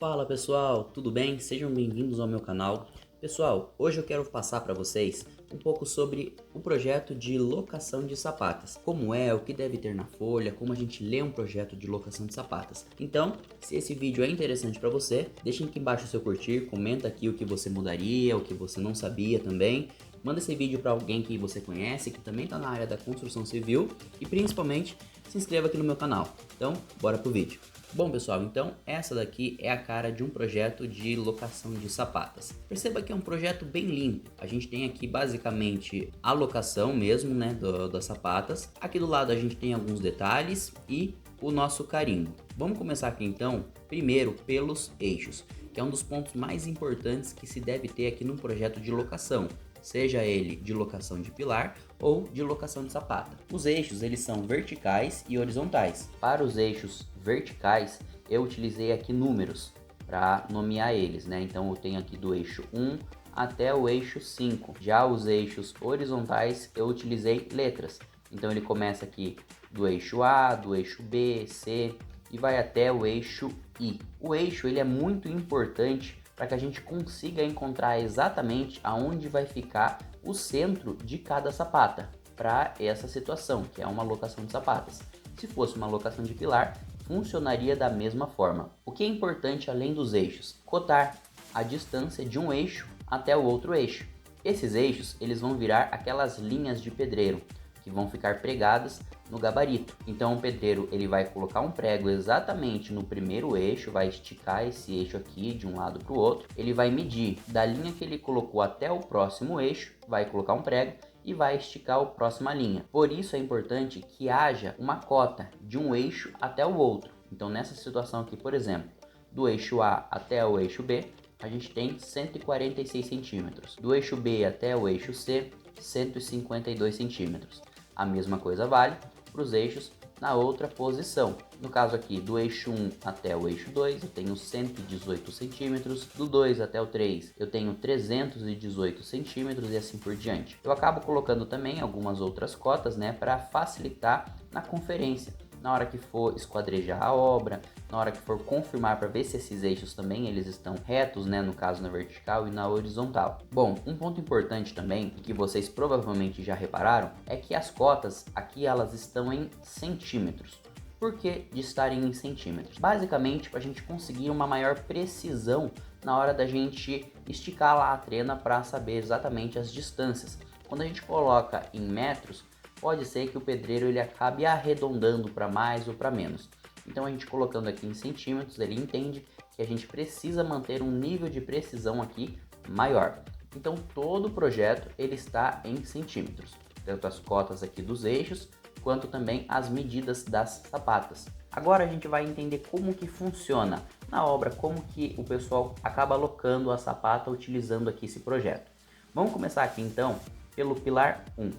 Fala pessoal, tudo bem? Sejam bem-vindos ao meu canal. Pessoal, hoje eu quero passar para vocês um pouco sobre o projeto de locação de sapatas. Como é, o que deve ter na folha, como a gente lê um projeto de locação de sapatas. Então, se esse vídeo é interessante para você, deixem aqui embaixo o seu curtir, comenta aqui o que você mudaria, o que você não sabia também. Manda esse vídeo para alguém que você conhece, que também está na área da construção civil e principalmente se inscreva aqui no meu canal. Então, bora pro vídeo. Bom pessoal, então essa daqui é a cara de um projeto de locação de sapatas. Perceba que é um projeto bem limpo. A gente tem aqui basicamente a locação mesmo, né, das sapatas. Aqui do lado a gente tem alguns detalhes e o nosso carimbo. Vamos começar aqui então, primeiro pelos eixos, que é um dos pontos mais importantes que se deve ter aqui num projeto de locação. Seja ele de locação de pilar ou de locação de sapata. Os eixos eles são verticais e horizontais. Para os eixos verticais eu utilizei aqui números para nomear eles, né? Então eu tenho aqui do eixo 1 até o eixo 5. Já os eixos horizontais eu utilizei letras. Então ele começa aqui do eixo A, do eixo B, C e vai até o eixo I. O eixo ele é muito importante para que a gente consiga encontrar exatamente aonde vai ficar o centro de cada sapata para essa situação, que é uma locação de sapatas. Se fosse uma locação de pilar, funcionaria da mesma forma. O que é importante além dos eixos? Cotar a distância de um eixo até o outro eixo. Esses eixos eles vão virar aquelas linhas de pedreiro que vão ficar pregadas no gabarito. Então o pedreiro ele vai colocar um prego exatamente no primeiro eixo, vai esticar esse eixo aqui de um lado para o outro. Ele vai medir da linha que ele colocou até o próximo eixo, vai colocar um prego e vai esticar a próxima linha. Por isso é importante que haja uma cota de um eixo até o outro. Então nessa situação aqui, por exemplo, do eixo A até o eixo B, a gente tem 146 centímetros. Do eixo B até o eixo C, 152 centímetros. A mesma coisa vale para os eixos na outra posição. No caso aqui, do eixo 1 até o eixo 2, eu tenho 118 centímetros. Do 2 até o 3, eu tenho 318 centímetros e assim por diante. Eu acabo colocando também algumas outras cotas, né, para facilitar na conferência. Na hora que for esquadrejar a obra, na hora que for confirmar para ver se esses eixos também eles estão retos, né, no caso na vertical e na horizontal. Bom, um ponto importante também, que vocês provavelmente já repararam, é que as cotas aqui elas estão em centímetros. Por que de estarem em centímetros? Basicamente para a gente conseguir uma maior precisão na hora da gente esticar lá a trena para saber exatamente as distâncias. Quando a gente coloca em metros, pode ser que o pedreiro ele acabe arredondando para mais ou para menos. Então a gente colocando aqui em centímetros, ele entende que a gente precisa manter um nível de precisão aqui maior. Então todo o projeto ele está em centímetros, tanto as cotas aqui dos eixos, quanto também as medidas das sapatas. Agora a gente vai entender como que funciona na obra, como que o pessoal acaba alocando a sapata utilizando aqui esse projeto. Vamos começar aqui então pelo pilar 1.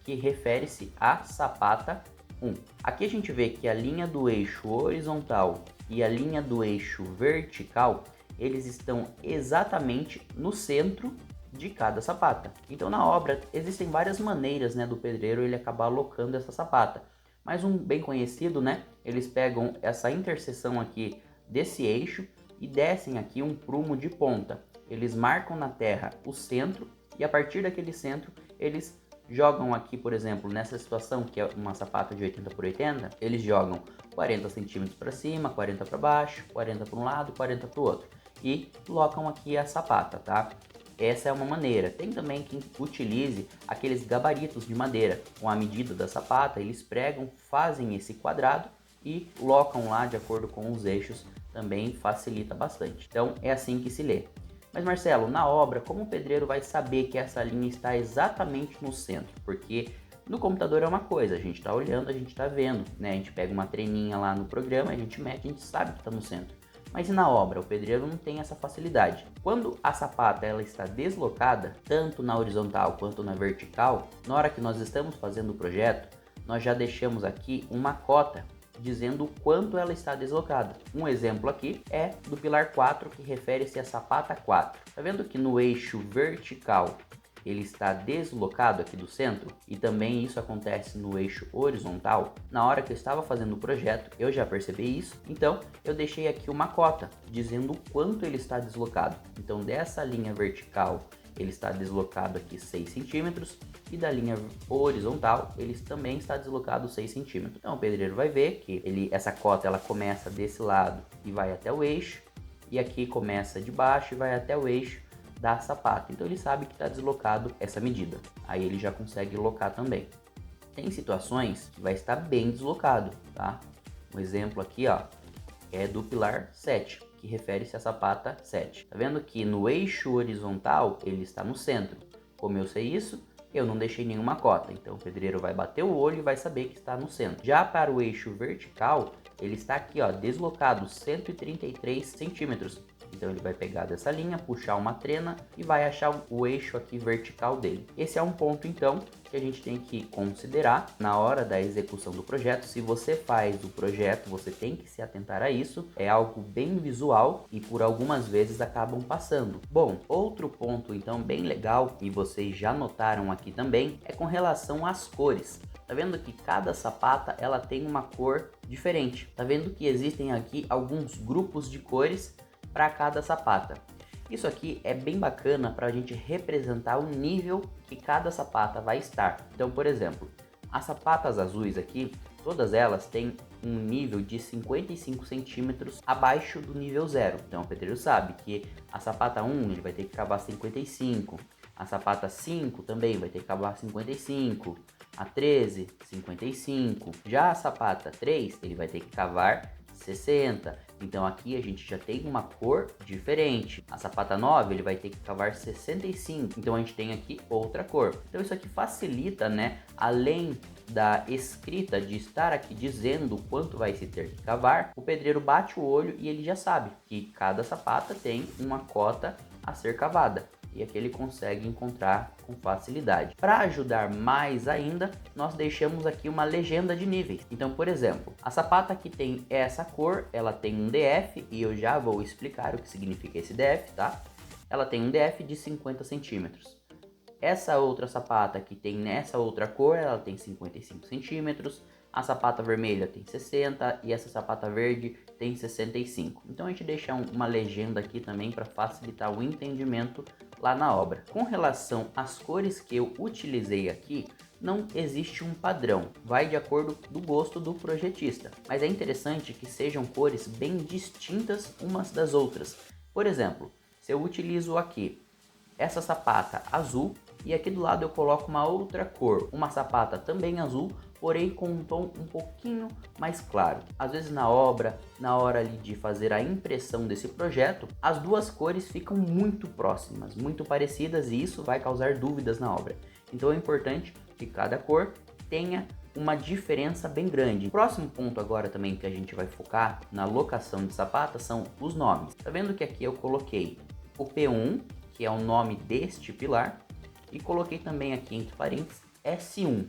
Que refere-se à sapata 1. Aqui a gente vê que a linha do eixo horizontal e a linha do eixo vertical, eles estão exatamente no centro de cada sapata. Então na obra existem várias maneiras, né, do pedreiro ele acabar alocando essa sapata. Mas um bem conhecido, né, eles pegam essa interseção aqui desse eixo e descem aqui um prumo de ponta. Eles marcam na terra o centro e a partir daquele centro eles jogam aqui, por exemplo, nessa situação que é uma sapata de 80 por 80, eles jogam 40 centímetros para cima, 40 para baixo, 40 para um lado, 40 para o outro e colocam aqui a sapata, tá? Essa é uma maneira. Tem também quem utilize aqueles gabaritos de madeira com a medida da sapata, eles pregam, fazem esse quadrado e colocam lá de acordo com os eixos, também facilita bastante. Então é assim que se lê. Mas Marcelo, na obra, como o pedreiro vai saber que essa linha está exatamente no centro? Porque no computador é uma coisa, a gente está olhando, a gente está vendo, né? A gente pega uma treninha lá no programa, a gente mete, a gente sabe que está no centro. Mas e na obra? O pedreiro não tem essa facilidade. Quando a sapata ela está deslocada, tanto na horizontal quanto na vertical, na hora que nós estamos fazendo o projeto, nós já deixamos aqui uma cota dizendo o quanto ela está deslocada. Um exemplo aqui é do pilar 4, que refere-se à sapata 4. Tá vendo que no eixo vertical ele está deslocado aqui do centro, e também isso acontece no eixo horizontal, na hora que eu estava fazendo o projeto, eu já percebi isso, então eu deixei aqui uma cota, dizendo o quanto ele está deslocado. Então dessa linha vertical, ele está deslocado aqui 6 centímetros, e da linha horizontal, ele também está deslocado 6 centímetros. Então o pedreiro vai ver que essa cota ela começa desse lado e vai até o eixo, e aqui começa de baixo e vai até o eixo da sapata. Então ele sabe que está deslocado essa medida. Aí ele já consegue locar também. Tem situações que vai estar bem deslocado, tá? Um exemplo aqui, ó, é do pilar 7, que refere-se à sapata 7. Tá vendo que no eixo horizontal ele está no centro. Como eu sei isso, eu não deixei nenhuma cota. Então o pedreiro vai bater o olho e vai saber que está no centro. Já para o eixo vertical, ele está aqui, ó, deslocado 133 centímetros. Então ele vai pegar dessa linha, puxar uma trena e vai achar o eixo aqui vertical dele. Esse é um ponto então que a gente tem que considerar na hora da execução do projeto. Se você faz o projeto, você tem que se atentar a isso. É algo bem visual e por algumas vezes acabam passando. Bom, outro ponto então bem legal, e vocês já notaram aqui também, é com relação às cores. Tá vendo que cada sapata ela tem uma cor diferente. Tá vendo que existem aqui alguns grupos de cores para cada sapata. Isso aqui é bem bacana para a gente representar o nível que cada sapata vai estar. Então, por exemplo, as sapatas azuis aqui, todas elas têm um nível de 55 centímetros abaixo do nível 0. Então o pedreiro sabe que a sapata 1 ele vai ter que cavar 55, a sapata 5 também vai ter que cavar 55, a 13, 55. Já a sapata 3 ele vai ter que cavar 60. Então aqui a gente já tem uma cor diferente. A sapata 9 ele vai ter que cavar 65. Então a gente tem aqui outra cor. Então isso aqui facilita, né? Além da escrita de estar aqui dizendo quanto vai se ter que cavar, o pedreiro bate o olho e ele já sabe que cada sapata tem uma cota a ser cavada. E aqui ele consegue encontrar com facilidade. Para ajudar mais ainda, nós deixamos aqui uma legenda de níveis. Então, por exemplo, a sapata que tem essa cor, ela tem um DF, e eu já vou explicar o que significa esse DF, tá? Ela tem um DF de 50 centímetros. Essa outra sapata que tem nessa outra cor, ela tem 55 centímetros. A sapata vermelha tem 60 e essa sapata verde tem 65. Então a gente deixa uma legenda aqui também para facilitar o entendimento lá na obra. Com relação às cores que eu utilizei aqui, não existe um padrão, vai de acordo do gosto do projetista. Mas é interessante que sejam cores bem distintas umas das outras. Por exemplo, se eu utilizo aqui essa sapata azul e aqui do lado eu coloco uma outra cor, uma sapata também azul, porém com um tom um pouquinho mais claro. Às vezes na obra, na hora ali de fazer a impressão desse projeto, as duas cores ficam muito próximas, muito parecidas, e isso vai causar dúvidas na obra. Então é importante que cada cor tenha uma diferença bem grande. O próximo ponto agora também que a gente vai focar na locação de sapatas são os nomes. Tá vendo que aqui eu coloquei o P1, que é o nome deste pilar, e coloquei também aqui entre parênteses S1.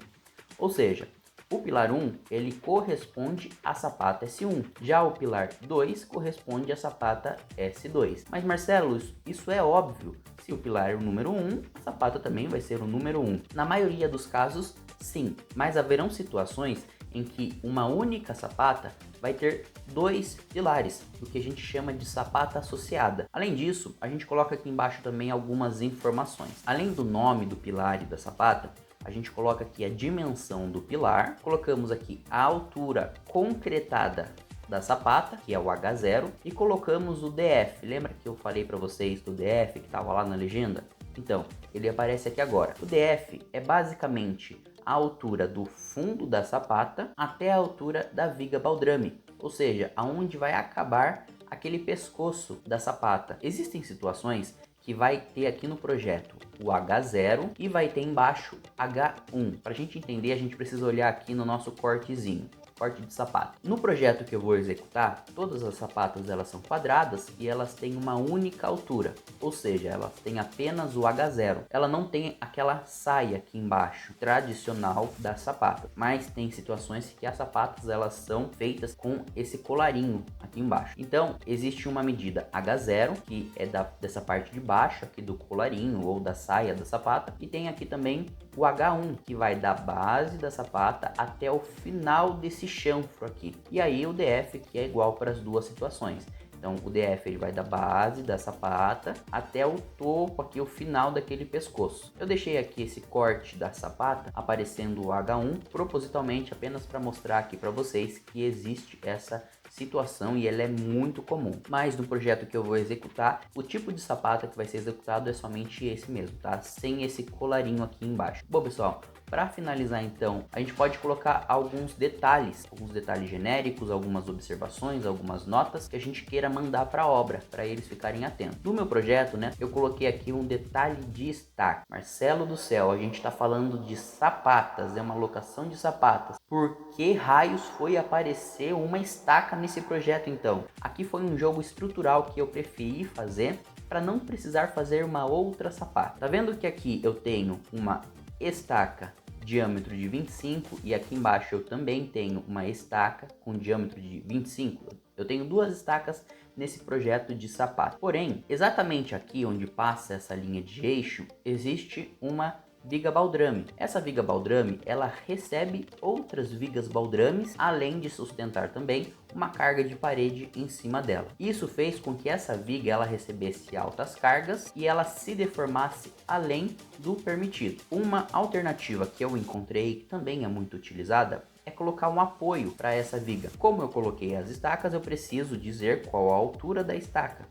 Ou seja, o pilar 1 ele corresponde à sapata S1, já o pilar 2 corresponde à sapata S2. Mas Marcelo, isso é óbvio, se o pilar é o número 1, a sapata também vai ser o número 1. Na maioria dos casos, sim, mas haverão situações em que uma única sapata vai ter dois pilares, o que a gente chama de sapata associada. Além disso, a gente coloca aqui embaixo também algumas informações. Além do nome do pilar e da sapata, a gente coloca aqui a dimensão do pilar, colocamos aqui a altura concretada da sapata, que é o H0, e colocamos o DF. Lembra que eu falei para vocês do DF que estava lá na legenda? Então, ele aparece aqui agora. O DF é basicamente a altura do fundo da sapata até a altura da viga baldrame, ou seja, aonde vai acabar aquele pescoço da sapata. Existem situações que vai ter aqui no projeto o H0 e vai ter embaixo H1. Para a gente entender, a gente precisa olhar aqui no nosso cortezinho. corte de sapato. No projeto que eu vou executar, todas as sapatas elas são quadradas e elas têm uma única altura, ou seja, elas têm apenas o H0. Ela não tem aquela saia aqui embaixo, tradicional da sapata, mas tem situações que as sapatas elas são feitas com esse colarinho aqui embaixo. Então, existe uma medida H0, que é dessa parte de baixo aqui do colarinho ou da saia da sapata, e tem aqui também o H1, que vai da base da sapata até o final desse chanfro aqui. E aí o DF, que é igual para as duas situações. Então o DF ele vai da base da sapata até o topo aqui, o final daquele pescoço. Eu deixei aqui esse corte da sapata aparecendo o H1 propositalmente apenas para mostrar aqui para vocês que existe essa situação e ela é muito comum. Mas no projeto que eu vou executar, o tipo de sapata que vai ser executado é somente esse mesmo, tá? Sem esse colarinho aqui embaixo. Bom, pessoal, para finalizar então, a gente pode colocar alguns detalhes genéricos, algumas observações, algumas notas que a gente queira mandar para a obra, para eles ficarem atentos. No meu projeto, né, eu coloquei aqui um detalhe de destaque. Marcelo do céu, a gente está falando de sapatas, é uma locação de sapatas. Por que raios foi aparecer uma estaca nesse projeto então? Aqui foi um jogo estrutural que eu preferi fazer para não precisar fazer uma outra sapata. Tá vendo que aqui eu tenho uma estaca diâmetro de 25 e aqui embaixo eu também tenho uma estaca com diâmetro de 25. Eu tenho duas estacas nesse projeto de sapato. Porém, exatamente aqui onde passa essa linha de eixo, existe uma viga baldrame. Essa viga baldrame, ela recebe outras vigas baldrames, além de sustentar também uma carga de parede em cima dela. Isso fez com que essa viga ela recebesse altas cargas e ela se deformasse além do permitido. Uma alternativa que eu encontrei, que também é muito utilizada, é colocar um apoio para essa viga. Como eu coloquei as estacas, eu preciso dizer qual a altura da estaca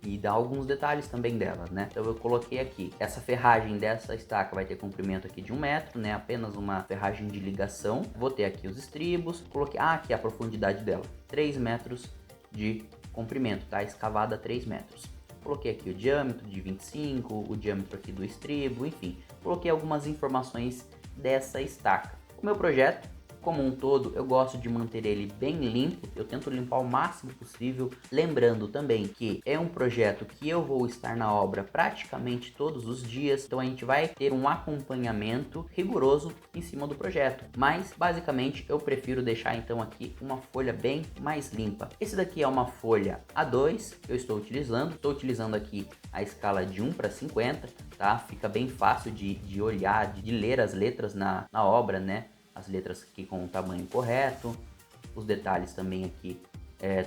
e dar alguns detalhes também delas, né? Então eu coloquei aqui, essa ferragem dessa estaca vai ter comprimento aqui de 1 metro, né? Apenas uma ferragem de ligação. Vou ter aqui os estribos, coloquei, aqui a profundidade dela, 3 metros de comprimento, tá? Escavada 3 metros. Coloquei aqui o diâmetro de 25, o diâmetro aqui do estribo, enfim. Coloquei algumas informações dessa estaca. O meu projeto, como um todo, eu gosto de manter ele bem limpo, eu tento limpar o máximo possível, lembrando também que é um projeto que eu vou estar na obra praticamente todos os dias, então a gente vai ter um acompanhamento rigoroso em cima do projeto, mas basicamente eu prefiro deixar então aqui uma folha bem mais limpa. Esse daqui é uma folha A2 que eu estou utilizando aqui a escala de 1:50, tá? Fica bem fácil de olhar, de ler as letras na obra, né? As letras aqui com o tamanho correto, os detalhes também aqui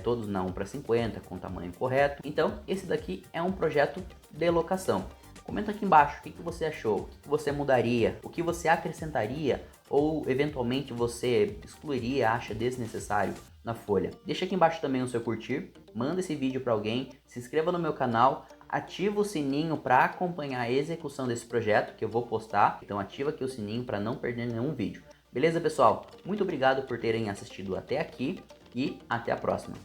todos na 1:50 com o tamanho correto. Então esse daqui é um projeto de locação. Comenta aqui embaixo o que você achou, o que você mudaria, o que você acrescentaria ou eventualmente você excluiria, acha desnecessário na folha. Deixa aqui embaixo também o seu curtir, manda esse vídeo para alguém, se inscreva no meu canal, ativa o sininho para acompanhar a execução desse projeto que eu vou postar, então ativa aqui o sininho para não perder nenhum vídeo. Beleza, pessoal? Muito obrigado por terem assistido até aqui e até a próxima.